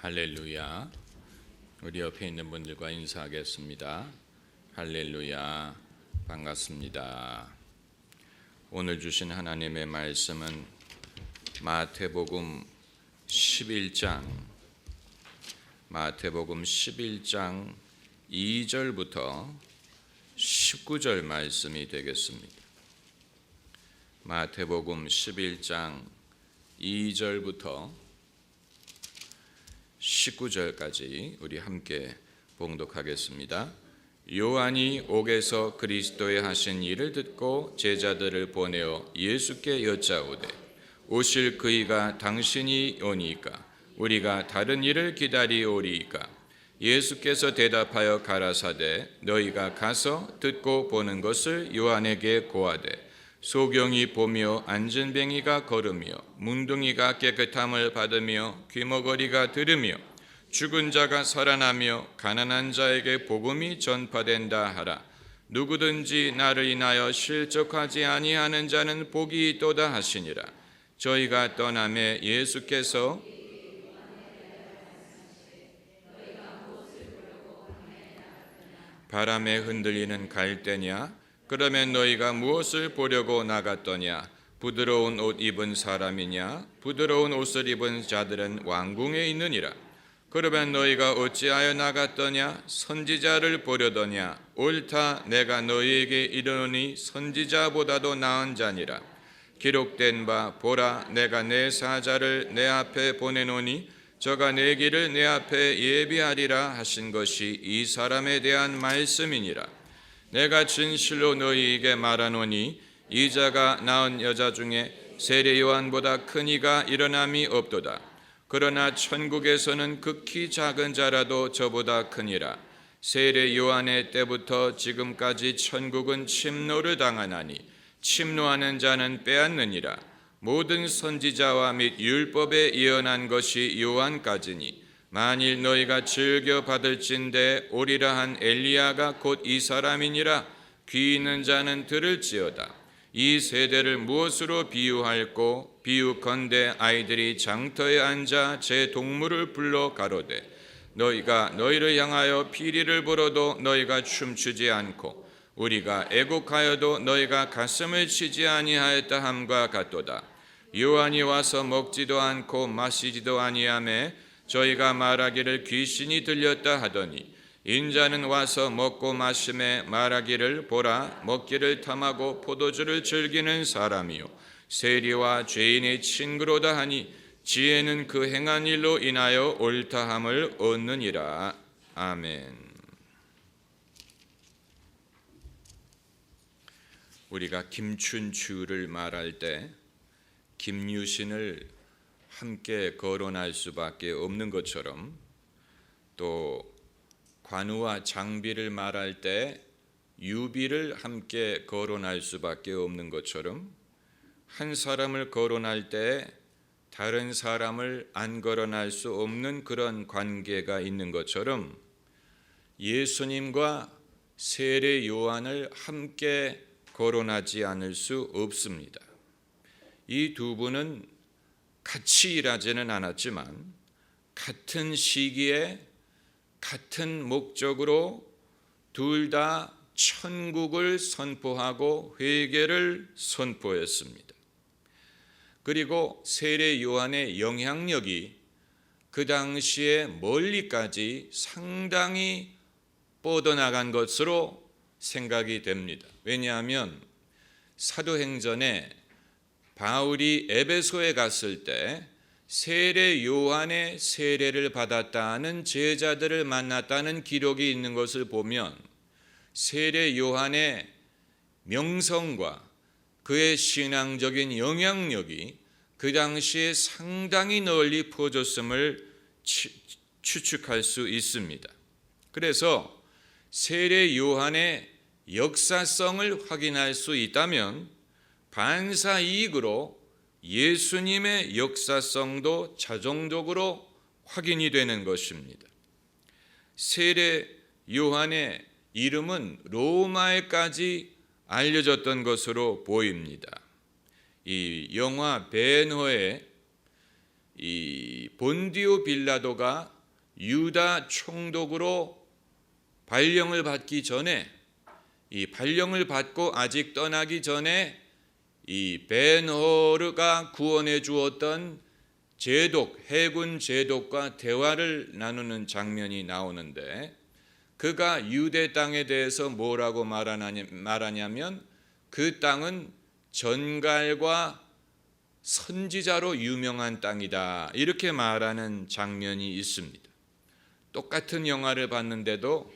할렐루야. 우리 옆에 있는 분들과 인사하겠습니다. 할렐루야. 반갑습니다. 오늘 주신 하나님의 말씀은 마태복음 11장 2절부터 19절 말씀이 되겠습니다. 마태복음 11장 2절부터 19절까지 우리 함께 봉독하겠습니다. 요한이 옥에서 그리스도의 하신 일을 듣고 제자들을 보내어 예수께 여짜오되 오실 그이가 당신이 오니까 우리가 다른 일을 기다리오리이까? 예수께서 대답하여 가라사대 너희가 가서 듣고 보는 것을 요한에게 고하되 소경이 보며 앉은 뱅이가 걸으며 문둥이가 깨끗함을 받으며 귀머거리가 들으며 죽은 자가 살아나며 가난한 자에게 복음이 전파된다 하라. 누구든지 나를 인하여 실족하지 아니하는 자는 복이 있도다 하시니라. 저희가 떠나매 예수께서 바람에 흔들리는 갈대냐? 그러면 너희가 무엇을 보려고 나갔더냐? 부드러운 옷 입은 사람이냐? 부드러운 옷을 입은 자들은 왕궁에 있느니라. 그러면 너희가 어찌하여 나갔더냐? 선지자를 보려더냐? 옳다, 내가 너희에게 이르노니 선지자보다도 나은 자니라. 기록된 바 보라, 내가 내 사자를 내 앞에 보내노니 저가 내 길을 내 앞에 예비하리라 하신 것이 이 사람에 대한 말씀이니라. 내가 진실로 너희에게 말하노니 이 자가 낳은 여자 중에 세례 요한보다 큰 이가 일어남이 없도다. 그러나 천국에서는 극히 작은 자라도 저보다 크니라. 세례 요한의 때부터 지금까지 천국은 침노를 당하나니 침노하는 자는 빼앗느니라. 모든 선지자와 및 율법에 예언한 것이 요한까지니 만일 너희가 즐겨 받을진대 오리라 한 엘리야가 곧 이 사람이니라. 귀 있는 자는 들을지어다. 이 세대를 무엇으로 비유할꼬? 비유컨대 아이들이 장터에 앉아 제 동물을 불러 가로되 너희가 너희를 향하여 피리를 불어도 너희가 춤추지 않고 우리가 애곡하여도 너희가 가슴을 치지 아니하였다 함과 같도다. 요한이 와서 먹지도 않고 마시지도 아니하매 저희가 말하기를 귀신이 들렸다 하더니 인자는 와서 먹고 마심에 말하기를 보라, 먹기를 탐하고 포도주를 즐기는 사람이요 세리와 죄인의 친구로다 하니 지혜는 그 행한 일로 인하여 옳다함을 얻느니라. 아멘. 우리가 김춘추를 말할 때 김유신을 함께 거론할 수밖에 없는 것처럼 또 관우와 장비를 말할 때 유비를 함께 거론할 수밖에 없는 것처럼 한 사람을 거론할 때 다른 사람을 안 거론할 수 없는 그런 관계가 있는 것처럼 예수님과 세례 요한을 함께 거론하지 않을 수 없습니다. 이 두 분은 같이 일하지는 않았지만 같은 시기에 같은 목적으로 둘 다 천국을 선포하고 회개를 선포했습니다. 그리고 세례 요한의 영향력이 그 당시에 멀리까지 상당히 뻗어나간 것으로 생각이 됩니다. 왜냐하면 사도행전에 바울이 에베소에 갔을 때 세례 요한의 세례를 받았다는 제자들을 만났다는 기록이 있는 것을 보면 세례 요한의 명성과 그의 신앙적인 영향력이 그 당시에 상당히 널리 퍼졌음을 추측할 수 있습니다. 그래서 세례 요한의 역사성을 확인할 수 있다면 반사이익으로 예수님의 역사성도 자동적으로 확인이 되는 것입니다. 세례 요한의 이름은 로마에까지 알려졌던 것으로 보입니다. 이 영화 벤허의 이 본디오 빌라도가 유다 총독으로 발령을 받기 전에, 이 발령을 받고 아직 떠나기 전에 이 벤허르가 구원해 주었던 제독, 해군 제독과 대화를 나누는 장면이 나오는데, 그가 유대 땅에 대해서 뭐라고 말하냐면 그 땅은 전갈과 선지자로 유명한 땅이다, 이렇게 말하는 장면이 있습니다. 똑같은 영화를 봤는데도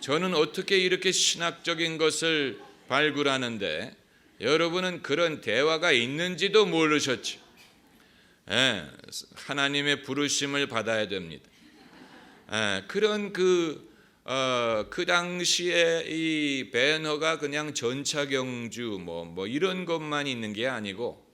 저는 어떻게 이렇게 신학적인 것을 발굴하는데 여러분은 그런 대화가 있는지도 모르셨죠. 하나님의 부르심을 받아야 됩니다. 그런 그 당시에 이 벤허가 그냥 전차경주 뭐 이런 것만 있는 게 아니고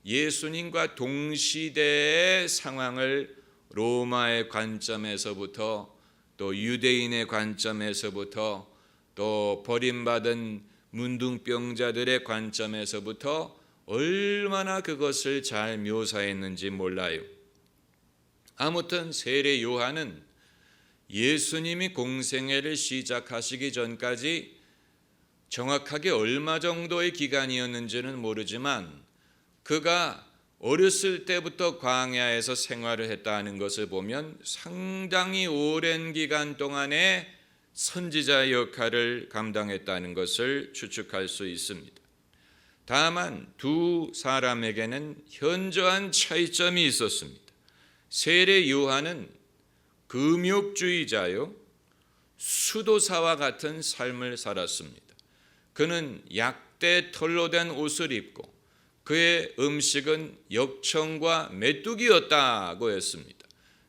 예수님과 동시대의 상황을 로마의 관점에서부터 또 유대인의 관점에서부터 또 버림받은 문둥병자들의 관점에서부터 얼마나 그것을 잘 묘사했는지 몰라요. 아무튼 세례 요한은 예수님이 공생애를 시작하시기 전까지 정확하게 얼마 정도의 기간이었는지는 모르지만 그가 어렸을 때부터 광야에서 생활을 했다는 것을 보면 상당히 오랜 기간 동안에 선지자 역할을 감당했다는 것을 추측할 수 있습니다. 다만 두 사람에게는 현저한 차이점이 있었습니다. 세례 요한은 금욕주의자요, 수도사와 같은 삶을 살았습니다. 그는 약대 털로 된 옷을 입고 그의 음식은 역청과 메뚜기였다고 했습니다.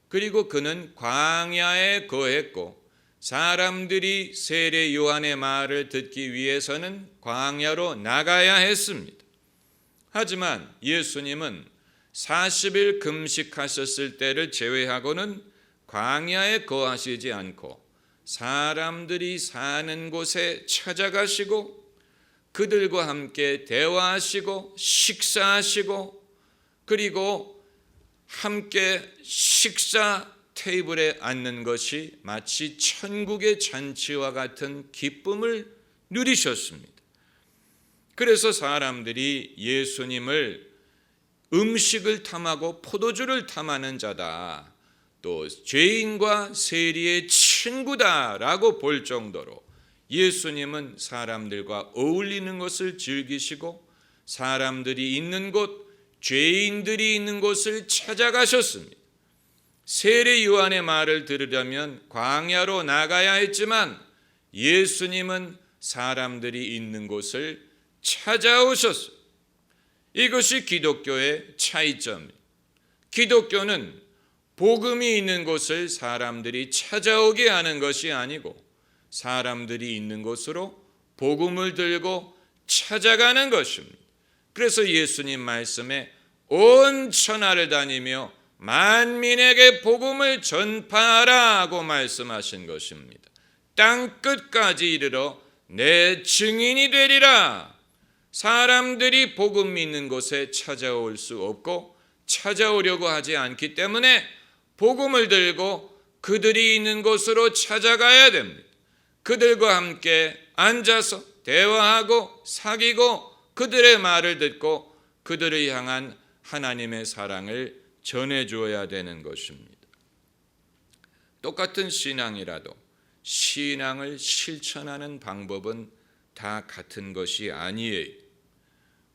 그리고 그는 광야에 거했고 사람들이 세례 요한의 말을 듣기 위해서는 광야로 나가야 했습니다. 하지만 예수님은 40일 금식하셨을 때를 제외하고는 광야에 거하시지 않고 사람들이 사는 곳에 찾아가시고 그들과 함께 대화하시고 식사하시고 그리고 함께 식사 테이블에 앉는 것이 마치 천국의 잔치와 같은 기쁨을 누리셨습니다. 그래서 사람들이 예수님을 음식을 탐하고 포도주를 탐하는 자다, 또 죄인과 세리의 친구다라고 볼 정도로 예수님은 사람들과 어울리는 것을 즐기시고 사람들이 있는 곳, 죄인들이 있는 곳을 찾아가셨습니다. 세례 요한의 말을 들으려면 광야로 나가야 했지만 예수님은 사람들이 있는 곳을 찾아오셨어요. 이것이 기독교의 차이점입니다. 기독교는 복음이 있는 곳을 사람들이 찾아오게 하는 것이 아니고 사람들이 있는 곳으로 복음을 들고 찾아가는 것입니다. 그래서 예수님 말씀에 온 천하를 다니며 만민에게 복음을 전파하라고 말씀하신 것입니다. 땅 끝까지 이르러 내 증인이 되리라. 사람들이 복음 믿는 곳에 찾아올 수 없고 찾아오려고 하지 않기 때문에 복음을 들고 그들이 있는 곳으로 찾아가야 됩니다. 그들과 함께 앉아서 대화하고 사귀고 그들의 말을 듣고 그들을 향한 하나님의 사랑을 전해줘야 되는 것입니다. 똑같은 신앙이라도 신앙을 실천하는 방법은 다 같은 것이 아니에요.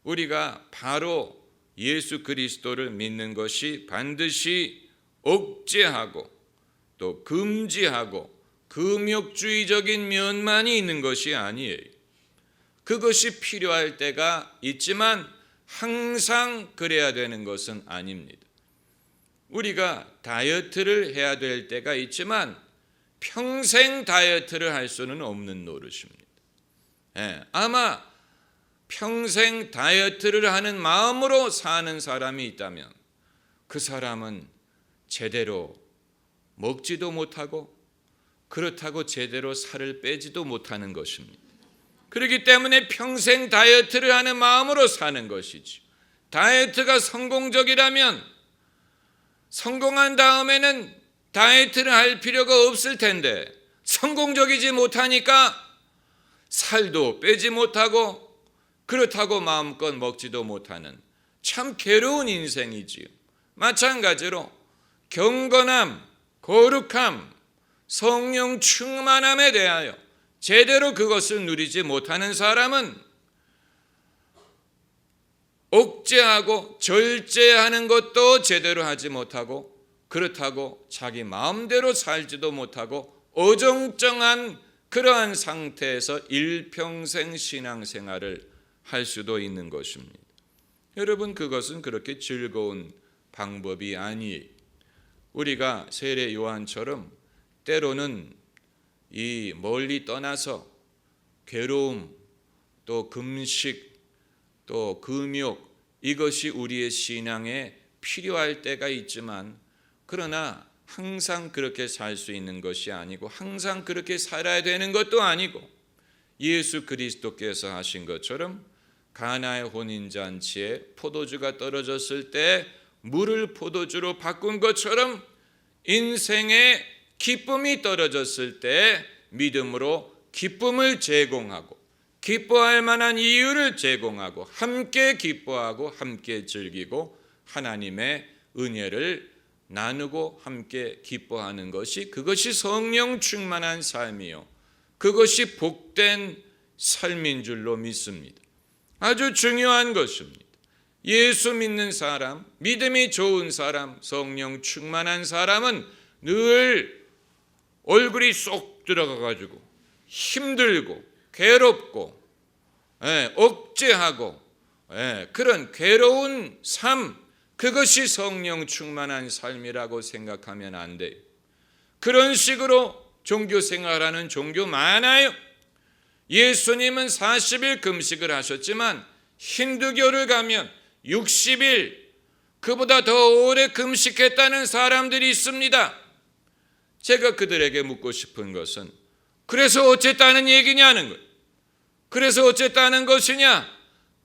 우리가 바로 예수 그리스도를 믿는 것이 반드시 억제하고 또 금지하고 금욕주의적인 면만이 있는 것이 아니에요. 그것이 필요할 때가 있지만 항상 그래야 되는 것은 아닙니다. 우리가 다이어트를 해야 될 때가 있지만 평생 다이어트를 할 수는 없는 노릇입니다. 아마 평생 다이어트를 하는 마음으로 사는 사람이 있다면 그 사람은 제대로 먹지도 못하고 그렇다고 제대로 살을 빼지도 못하는 것입니다. 그렇기 때문에 평생 다이어트를 하는 마음으로 사는 것이죠. 다이어트가 성공적이라면 성공한 다음에는 다이어트를 할 필요가 없을 텐데 성공적이지 못하니까 살도 빼지 못하고 그렇다고 마음껏 먹지도 못하는 참 괴로운 인생이지요. 마찬가지로 경건함, 거룩함, 성령 충만함에 대하여 제대로 그것을 누리지 못하는 사람은 억제하고 절제하는 것도 제대로 하지 못하고 그렇다고 자기 마음대로 살지도 못하고 어정쩡한 그러한 상태에서 일평생 신앙생활을 할 수도 있는 것입니다. 여러분, 그것은 그렇게 즐거운 방법이 아니에요. 우리가 세례 요한처럼 때로는 이 멀리 떠나서 괴로움, 또 금식, 또 금욕, 이것이 우리의 신앙에 필요할 때가 있지만 그러나 항상 그렇게 살 수 있는 것이 아니고 항상 그렇게 살아야 되는 것도 아니고 예수 그리스도께서 하신 것처럼 가나의 혼인잔치에 포도주가 떨어졌을 때 물을 포도주로 바꾼 것처럼 인생에 기쁨이 떨어졌을 때 믿음으로 기쁨을 제공하고 기뻐할 만한 이유를 제공하고 함께 기뻐하고 함께 즐기고 하나님의 은혜를 나누고 함께 기뻐하는 것이 그것이 성령 충만한 삶이요 그것이 복된 삶인 줄로 믿습니다. 아주 중요한 것입니다. 예수 믿는 사람, 믿음이 좋은 사람, 성령 충만한 사람은 늘 얼굴이 쏙 들어가가지고 힘들고 괴롭고 억제하고 그런 괴로운 삶, 그것이 성령 충만한 삶이라고 생각하면 안 돼요. 그런 식으로 종교 생활하는 종교 많아요. 예수님은 40일 금식을 하셨지만 힌두교를 가면 60일, 그보다 더 오래 금식했다는 사람들이 있습니다. 제가 그들에게 묻고 싶은 것은 그래서 어쨌다는 얘기냐는 거예요. 그래서 어쨌다는 것이냐?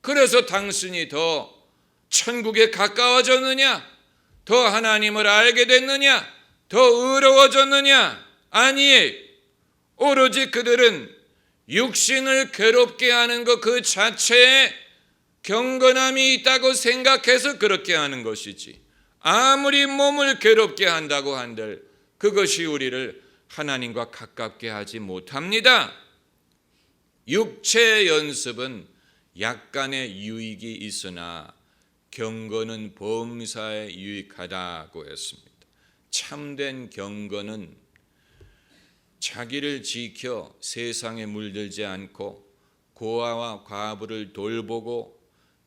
그래서 당신이 더 천국에 가까워졌느냐? 더 하나님을 알게 됐느냐? 더 의로워졌느냐? 아니에요. 오로지 그들은 육신을 괴롭게 하는 것 그 자체에 경건함이 있다고 생각해서 그렇게 하는 것이지 아무리 몸을 괴롭게 한다고 한들 그것이 우리를 하나님과 가깝게 하지 못합니다. 육체의 연습은 약간의 유익이 있으나 경건은 범사에 유익하다고 했습니다. 참된 경건은 자기를 지켜 세상에 물들지 않고 고아와 과부를 돌보고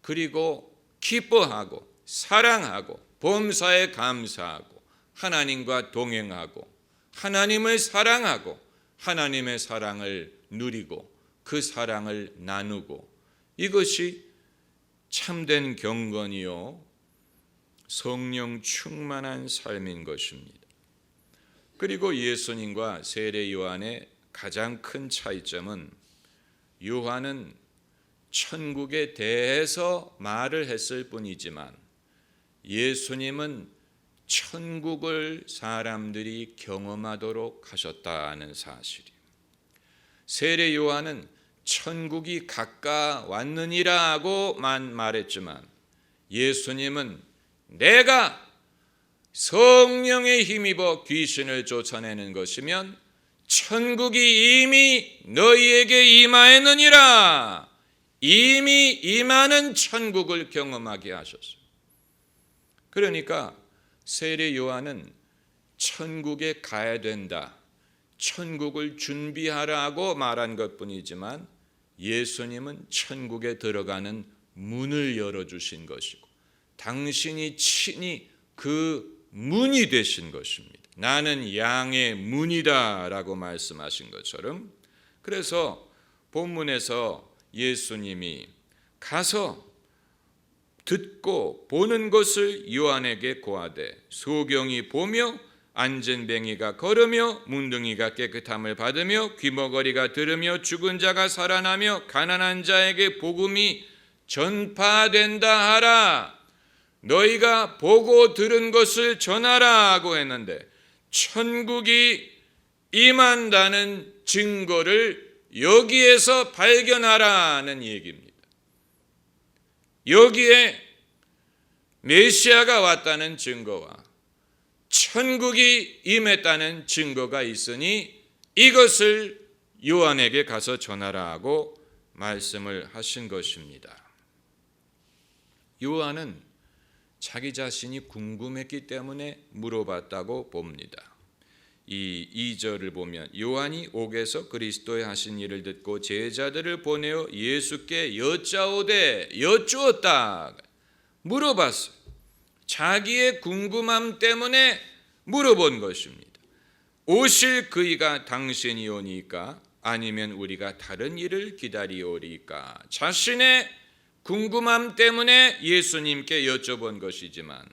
그리고 기뻐하고 사랑하고 범사에 감사하고 하나님과 동행하고 하나님을 사랑하고 하나님의 사랑을 누리고 그 사랑을 나누고 이것이 참된 경건이요 성령 충만한 삶인 것입니다. 그리고 예수님과 세례 요한의 가장 큰 차이점은 요한은 천국에 대해서 말을 했을 뿐이지만 예수님은 천국을 사람들이 경험하도록 하셨다는 사실이에요. 세례 요한은 천국이 가까웠느니라고만 말했지만 예수님은 내가 성령에 힘입어 귀신을 쫓아내는 것이면 천국이 이미 너희에게 임하였느니라. 이미 임하는 천국을 경험하게 하셨어요. 그러니까 세례 요한은 천국에 가야 된다, 천국을 준비하라고 말한 것뿐이지만 예수님은 천국에 들어가는 문을 열어주신 것이고 당신이 친히 그 문이 되신 것입니다. 나는 양의 문이다 라고 말씀하신 것처럼 그래서 본문에서 예수님이 가서 듣고 보는 것을 요한에게 고하되 소경이 보며 앉은 뱅이가 걸으며 문둥이가 깨끗함을 받으며 귀머거리가 들으며 죽은 자가 살아나며 가난한 자에게 복음이 전파된다 하라. 너희가 보고 들은 것을 전하라고 했는데 천국이 임한다는 증거를 여기에서 발견하라는 얘기입니다. 여기에 메시아가 왔다는 증거와 천국이 임했다는 증거가 있으니 이것을 요한에게 가서 전하라고 말씀을 하신 것입니다. 요한은 자기 자신이 궁금했기 때문에 물어봤다고 봅니다. 이 2절을 보면 요한이 옥에서 그리스도의 하신 일을 듣고 제자들을 보내어 예수께 여쭈었다. 물어봤어요. 자기의 궁금함 때문에 물어본 것입니다. 오실 그이가 당신이 오니까 아니면 우리가 다른 일을 기다리오리까. 자신의 궁금함 때문에 예수님께 여쭤본 것이지만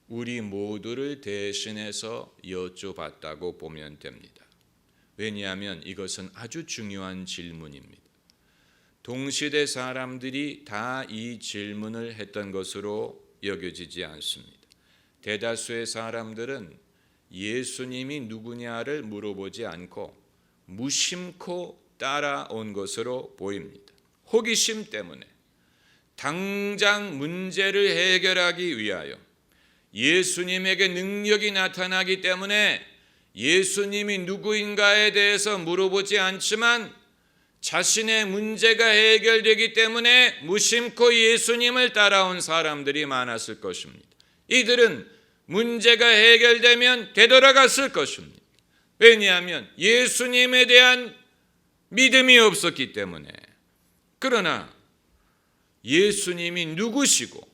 우리 모두를 대신해서 여쭤봤다고 보면 됩니다. 왜냐하면 이것은 아주 중요한 질문입니다. 동시대 사람들이 다 이 질문을 했던 것으로 여겨지지 않습니다. 대다수의 사람들은 예수님이 누구냐를 물어보지 않고 무심코 따라온 것으로 보입니다. 호기심 때문에 당장 문제를 해결하기 위하여 예수님에게 능력이 나타나기 때문에 예수님이 누구인가에 대해서 물어보지 않지만 자신의 문제가 해결되기 때문에 무심코 예수님을 따라온 사람들이 많았을 것입니다. 이들은 문제가 해결되면 되돌아갔을 것입니다. 왜냐하면 예수님에 대한 믿음이 없었기 때문에. 그러나 예수님이 누구시고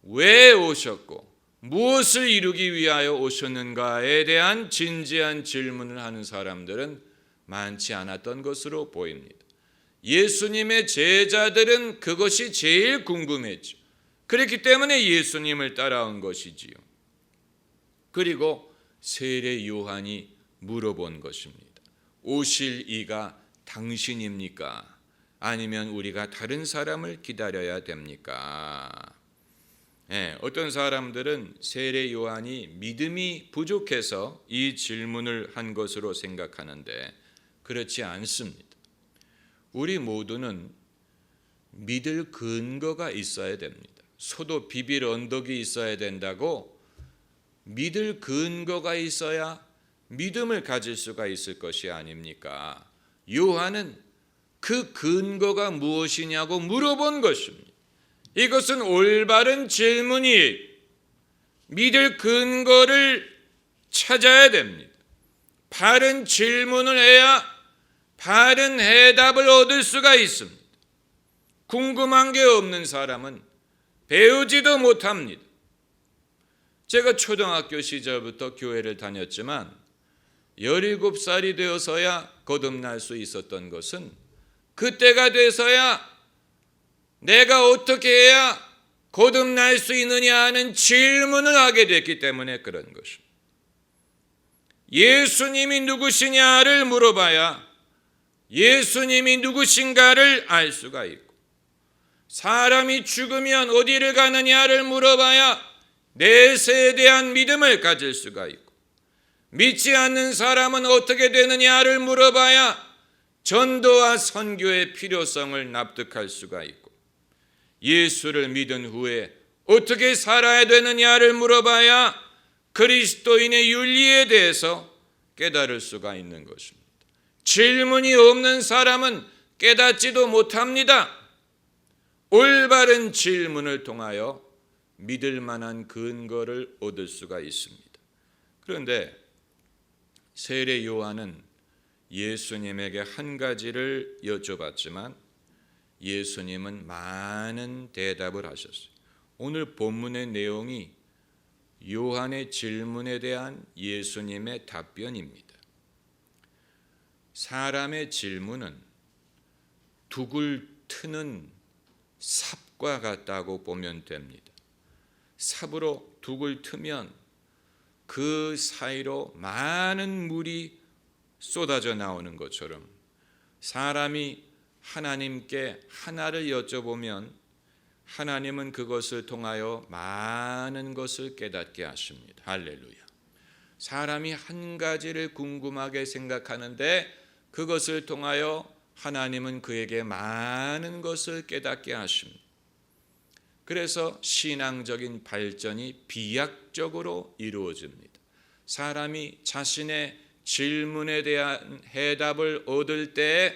왜 오셨고 무엇을 이루기 위하여 오셨는가에 대한 진지한 질문을 하는 사람들은 많지 않았던 것으로 보입니다. 예수님의 제자들은 그것이 제일 궁금했죠. 그렇기 때문에 예수님을 따라온 것이지요. 그리고 세례 요한이 물어본 것입니다. 오실 이가 당신입니까? 아니면 우리가 다른 사람을 기다려야 됩니까? 어떤 사람들은 세례 요한이 믿음이 부족해서 이 질문을 한 것으로 생각하는데 그렇지 않습니다. 우리 모두는 믿을 근거가 있어야 됩니다. 소도 비빌 언덕이 있어야 된다고 믿을 근거가 있어야 믿음을 가질 수가 있을 것이 아닙니까? 요한은 그 근거가 무엇이냐고 물어본 것입니다. 이것은 올바른 질문이 믿을 근거를 찾아야 됩니다. 바른 질문을 해야 바른 해답을 얻을 수가 있습니다. 궁금한 게 없는 사람은 배우지도 못합니다. 제가 초등학교 시절부터 교회를 다녔지만 17살이 되어서야 거듭날 수 있었던 것은 그때가 돼서야 내가 어떻게 해야 거듭날 수 있느냐 하는 질문을 하게 됐기 때문에 그런 것입니다. 예수님이 누구시냐를 물어봐야 예수님이 누구신가를 알 수가 있고, 사람이 죽으면 어디를 가느냐를 물어봐야 내세에 대한 믿음을 가질 수가 있고, 믿지 않는 사람은 어떻게 되느냐를 물어봐야 전도와 선교의 필요성을 납득할 수가 있고, 예수를 믿은 후에 어떻게 살아야 되느냐를 물어봐야 그리스도인의 윤리에 대해서 깨달을 수가 있는 것입니다. 질문이 없는 사람은 깨닫지도 못합니다. 올바른 질문을 통하여 믿을 만한 근거를 얻을 수가 있습니다. 그런데 세례 요한은 예수님에게 한 가지를 여쭤봤지만 예수님은 많은 대답을 하셨어요. 오늘 본문의 내용이 요한의 질문에 대한 예수님의 답변입니다. 사람의 질문은 둑을 트는 삽과 같다고 보면 됩니다. 삽으로 둑을 트면 그 사이로 많은 물이 쏟아져 나오는 것처럼 사람이 하나님께 하나를 여쭤보면 하나님은 그것을 통하여 많은 것을 깨닫게 하십니다. 할렐루야. 사람이 한 가지를 궁금하게 생각하는데 그것을 통하여 하나님은 그에게 많은 것을 깨닫게 하십니다. 그래서 신앙적인 발전이 비약적으로 이루어집니다. 사람이 자신의 질문에 대한 해답을 얻을 때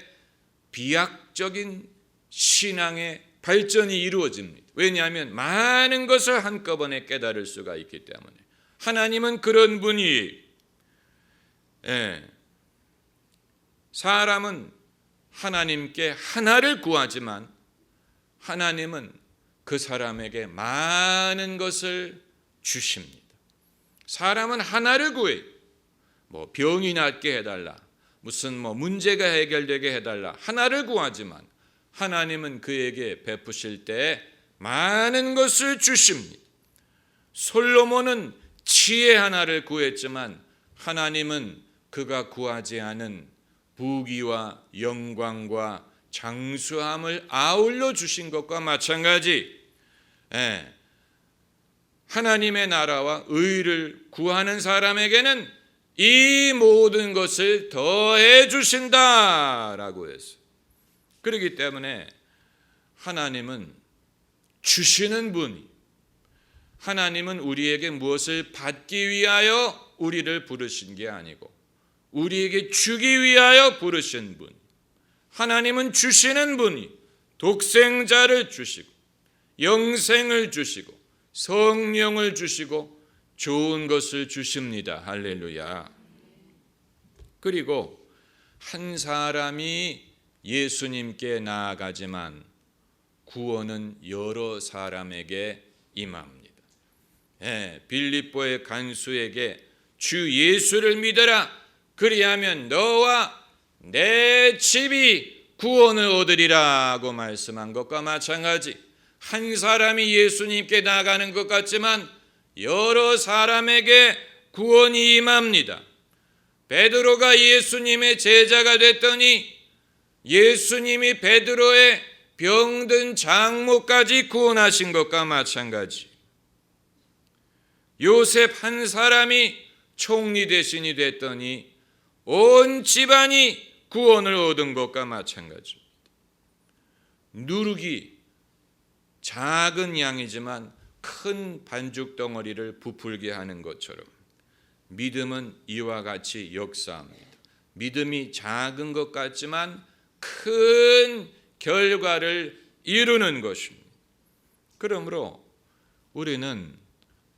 비약적인 신앙의 발전이 이루어집니다. 왜냐하면 많은 것을 한꺼번에 깨달을 수가 있기 때문에. 하나님은 그런 분이, 사람은 하나님께 하나를 구하지만 하나님은 그 사람에게 많은 것을 주십니다. 사람은 하나를 구해요. 병이 낫게 해달라, 무슨 문제가 해결되게 해달라, 하나를 구하지만 하나님은 그에게 베푸실 때 많은 것을 주십니다. 솔로몬은 지혜 하나를 구했지만 하나님은 그가 구하지 않은 부귀와 영광과 장수함을 아울러 주신 것과 마찬가지. 하나님의 나라와 의를 구하는 사람에게는 이 모든 것을 더해 주신다라고 했어요. 그렇기 때문에 하나님은 주시는 분이, 하나님은 우리에게 무엇을 받기 위하여 우리를 부르신 게 아니고 우리에게 주기 위하여 부르신 분. 하나님은 주시는 분이 독생자를 주시고 영생을 주시고 성령을 주시고 좋은 것을 주십니다. 할렐루야. 그리고 한 사람이 예수님께 나아가지만 구원은 여러 사람에게 임합니다. 빌립보의 간수에게 주 예수를 믿어라, 그리하면 너와 내 집이 구원을 얻으리라고 말씀한 것과 마찬가지. 한 사람이 예수님께 나가는 것 같지만 여러 사람에게 구원이 임합니다. 베드로가 예수님의 제자가 됐더니 예수님이 베드로의 병든 장모까지 구원하신 것과 마찬가지. 요셉 한 사람이 총리 대신이 됐더니 온 집안이 구원을 얻은 것과 마찬가지입니다. 누룩이 작은 양이지만 큰 반죽 덩어리를 부풀게 하는 것처럼 믿음은 이와 같이 역사합니다. 믿음이 작은 것 같지만 큰 결과를 이루는 것입니다. 그러므로 우리는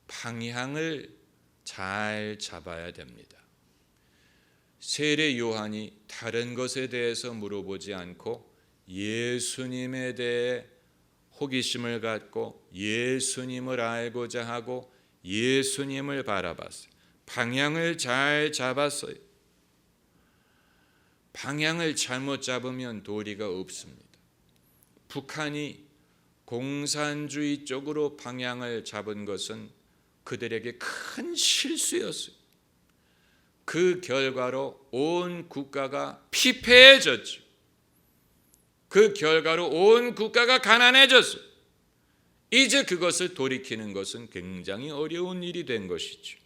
방향을 잘 잡아야 됩니다. 세례 요한이 다른 것에 대해서 물어보지 않고 예수님에 대해 호기심을 갖고 예수님을 알고자 하고 예수님을 바라봤어요. 방향을 잘 잡았어요. 방향을 잘못 잡으면 도리가 없습니다. 북한이 공산주의 쪽으로 방향을 잡은 것은 그들에게 큰 실수였어요. 그 결과로 온 국가가 피폐해졌죠. 그 결과로 온 국가가 가난해졌어요. 이제 그것을 돌이키는 것은 굉장히 어려운 일이 된 것이죠.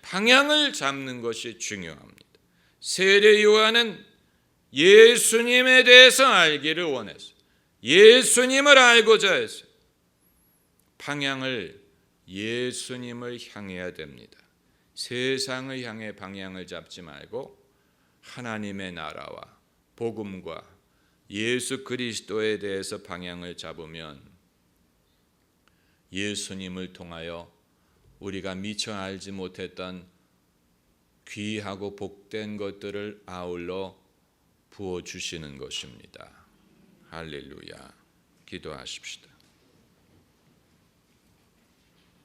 방향을 잡는 것이 중요합니다. 세례 요한은 예수님에 대해서 알기를 원했어요. 예수님을 알고자 했어요. 방향을 예수님을 향해야 됩니다. 세상을 향해 방향을 잡지 말고 하나님의 나라와 복음과 예수 그리스도에 대해서 방향을 잡으면 예수님을 통하여 우리가 미처 알지 못했던 귀하고 복된 것들을 아울러 부어주시는 것입니다. 할렐루야. 기도하십시다.